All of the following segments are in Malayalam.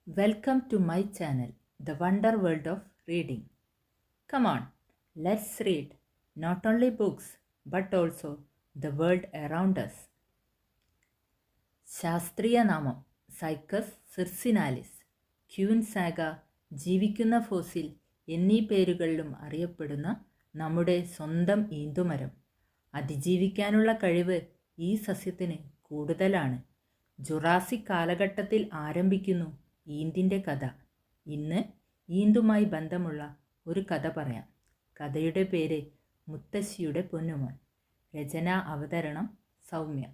Welcome to my channel, The Wonder World of Reading. Come on, let's read not only books but also the world around us. ശാസ്ത്രീയ നാമം സൈക്കസ് സിർസിനാലിസ്, ക്യൂൻ സാഗ, ജീവിക്കുന്ന ഫോസിൽ എന്നീ പേരുകളിലും അറിയപ്പെടുന്ന നമ്മുടെ സ്വന്തം ഈന്തുമരം. അതിജീവിക്കാനുള്ള കഴിവ് ഈ സസ്യത്തിന് കൂടുതലാണ്. ജുറാസിക് കാലഘട്ടത്തിൽ ആരംഭിക്കുന്നു ഈന്തിൻ്റെ കഥ. ഇന്ന് ഈന്തുമായി ബന്ധമുള്ള ഒരു കഥ പറയാം. കഥയുടെ പേര് മുത്തശ്ശിയുടെ പൊന്നുമോൻ. രചന അവതരണം സൗമ്യ.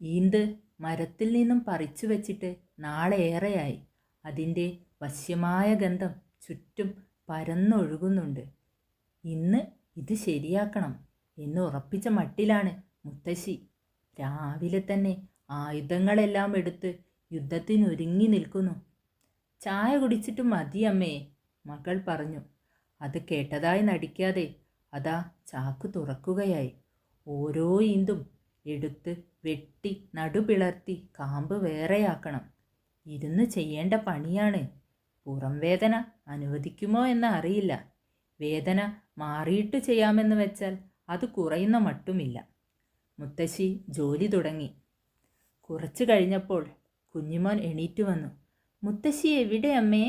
ഈന്ത് മരത്തിൽ നിന്നും പറിച്ചു വച്ചിട്ട് നാളേറെയായി. അതിൻ്റെ വശ്യമായ ഗന്ധം ചുറ്റും പരന്നൊഴുകുന്നുണ്ട്. ഇന്ന് ഇത് ശരിയാക്കണം എന്ന് ഉറപ്പിച്ച മട്ടിലാണ് മുത്തശ്ശി. രാവിലെ തന്നെ ആയുധങ്ങളെല്ലാം എടുത്ത് യുദ്ധത്തിനൊരുങ്ങി നിൽക്കുന്നു. ചായ കുടിച്ചിട്ട് മതി അമ്മേ, മകൾ പറഞ്ഞു. അത് കേട്ടതായി നടിക്കാതെ അതാ ചാക്ക് തുറക്കുകയായി. ഓരോ ഈന്തും എടുത്ത് വെട്ടി നടുപിളർത്തി കാമ്പ് വേറെയാക്കണം. ഇരുന്ന് ചെയ്യേണ്ട പണിയാണ്. പുറം വേദന അനുവദിക്കുമോ എന്ന് അറിയില്ല. വേദന മാറിയിട്ട് ചെയ്യാമെന്ന് വെച്ചാൽ അത് കുറയുന്ന മട്ടുമില്ല. മുത്തശ്ശി ജോലി തുടങ്ങി. കുറച്ചു കഴിഞ്ഞപ്പോൾ കുഞ്ഞുമോൻ എണീറ്റു വന്നു. മുത്തശ്ശി എവിടെ അമ്മേ?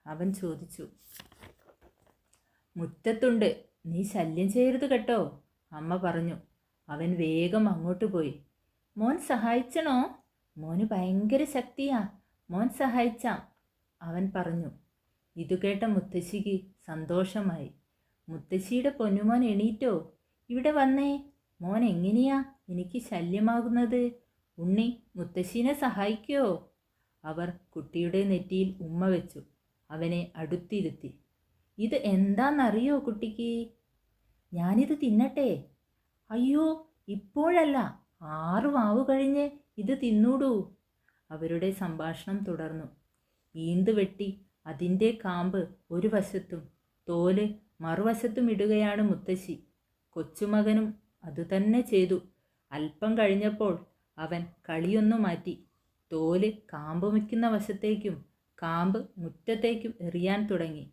അവൻ ചോദിച്ചു. മുറ്റത്തുണ്ട്, നീ ശല്യം ചെയ്യരുത് കേട്ടോ, അമ്മ പറഞ്ഞു. അവൻ വേഗം അങ്ങോട്ട് പോയി. മോൻ സഹായിച്ചണോ? മോന് ഭയങ്കര ശക്തിയാ, മോൻ സഹായിച്ചാം, അവൻ പറഞ്ഞു. ഇതു കേട്ട മുത്തശ്ശിക്ക് സന്തോഷമായി. മുത്തശ്ശിയുടെ പൊന്നുമോൻ എണീറ്റോ? ഇവിടെ വന്നേ. മോൻ എങ്ങനെയാ എനിക്ക് ശല്യമാകുന്നത്? ഉണ്ണി മുത്തശ്ശീനെ സഹായിക്കോ? അവർ കുട്ടിയുടെ നെറ്റിയിൽ ഉമ്മ വെച്ചു. അവനെ അടുത്തിരുത്തി. ഇത് എന്താണെന്നറിയോ കുട്ടിക്ക്? ഞാനിത് തിന്നട്ടെ? അയ്യോ, ഇപ്പോഴല്ല, 6 വാവ് കഴിഞ്ഞ് ഇത് തിന്നൂടൂ. അവരുടെ സംഭാഷണം തുടർന്നു. ഈന്ത് വെട്ടി അതിൻ്റെ കാമ്പ് ഒരു വശത്തും തോല് മറുവശത്തും ഇടുകയാണ് മുത്തശ്ശി. കൊച്ചുമകനും അതുതന്നെ ചെയ്തു. അല്പം കഴിഞ്ഞപ്പോൾ അവൻ കളിയൊന്നു മാറ്റി. തോല് കാമ്പ് വയ്ക്കുന്ന വശത്തേക്കും കാമ്പ് മുറ്റത്തേക്കും എറിയാൻ തുടങ്ങി.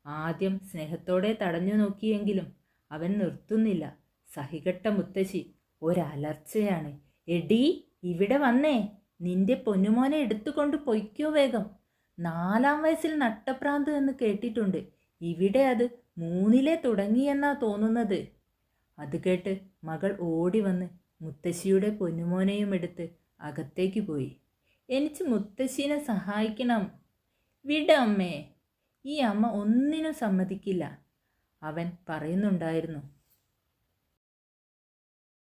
ആദ്യം സ്നേഹത്തോടെ തടഞ്ഞു നോക്കിയെങ്കിലും അവൻ നിർത്തുന്നില്ല. സഹികെട്ട മുത്തശ്ശി ഒരലർച്ചയാണ്. എടീ, ഇവിടെ വന്നേ, നിന്റെ പൊന്നുമോനെ എടുത്തുകൊണ്ട് പൊയ്ക്കോ വേഗം. 4-ാം വയസ്സിൽ നട്ടപ്രാന്ത് എന്ന് കേട്ടിട്ടുണ്ട്. ഇവിടെ അത് 3-ലെ തുടങ്ങിയെന്നാ തോന്നുന്നത്. അത് കേട്ട് മകൾ ഓടി വന്ന് മുത്തശ്ശിയുടെ പൊന്നുമോനെയും എടുത്ത് അകത്തേക്ക് പോയി. എനിക്ക് മുത്തശ്ശീനെ സഹായിക്കണം. വിട അമ്മേ. ഈ അമ്മ ഒന്നിനും സമ്മതിക്കില്ല, അവൻ പറയുന്നുണ്ടായിരുന്നു.